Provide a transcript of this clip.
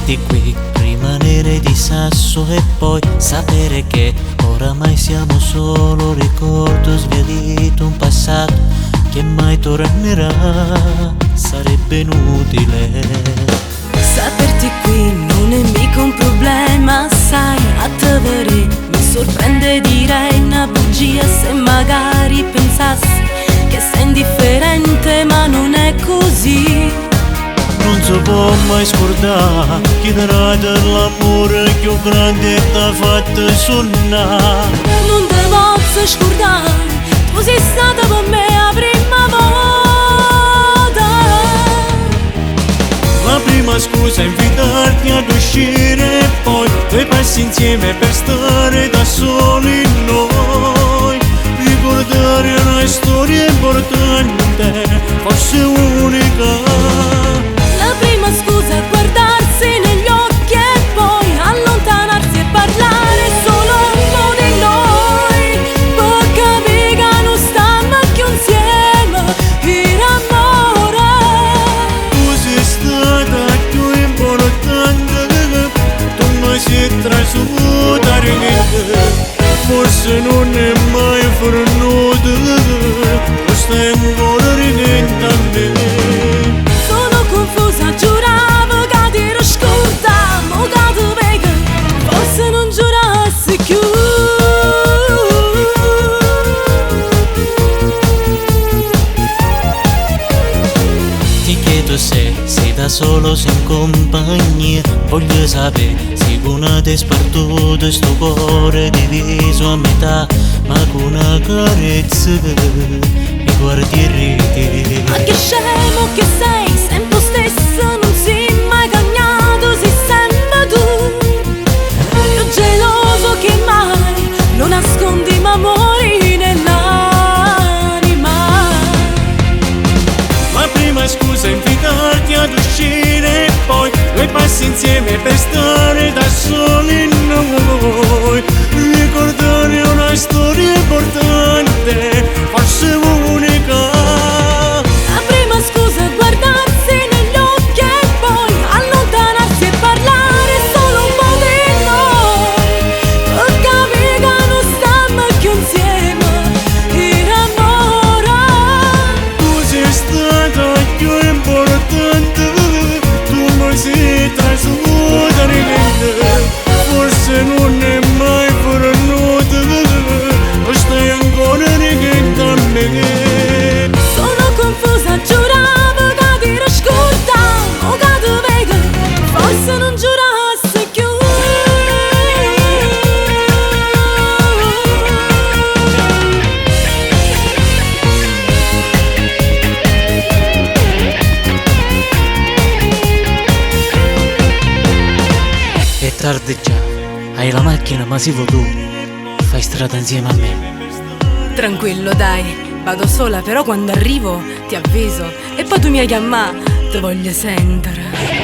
saperti qui, rimanere di sasso e poi sapere che oramai siamo solo ricordo sbiadito, un passato che mai tornerà, sarebbe inutile. Saperti qui non è mica un problema, sai, a te veri mi sorprende, direi una bugia se magari pensassi che sei indifferente, ma non è così. Non si può mai scordare chi darà dell'amore più grande t'ha fatto suonare. Non te posso scordare, tu sei stata con me la prima volta. La prima scusa è invitarti ad uscire e poi due passi insieme per stare da soli noi. Ricordare una storia importante, forse unica. La prima scusa è guardarsi negli occhi e poi allontanarsi e parlare solo un po' di noi. Per capire che non stiamo più insieme in amore. Tu sei stata più importante, tu mi sei trasuta niente. Forse non è mai fornuto, lo stai ancora ridendo a me. Sono confusa, giuravo che ti ero scorda, mo che ti vedo, forse non giurassi più. Ti chiedo se sei da solo, sei in compagnia. Voglio sapere se una te spartuto sto cuore diviso a metà, ma con una carezza mi guardi e ridi. Ma che scemo che sei, sempre stesso, non sei mai cambiato, sei sempre tu. Più geloso che mai, non nascondi ma muori nell'anima. La prima scusa è invitarti ad uscire e poi due passi insieme per stare da soli noi. Ricordare una storia importante, forse unica. La prima scusa è guardarsi negli occhi e poi allontanarsi e parlare solo un po' di noi. Per capire che non stiamo più insieme in amore. Tu sei stata più importante, tu mi sei trasuta niente. Forse non è mai fornuto, lo stai ancora ridendo a me. Sono confusa, giuravo che ti ero scorda, mo che ti vedo, forse non giurassi più. È tardi già, hai la macchina ma si vuoi tu, fai strada insieme a me. Tranquillo dai, vado sola, però quando arrivo ti avviso e poi tu mi chiama, ti voglio sentire.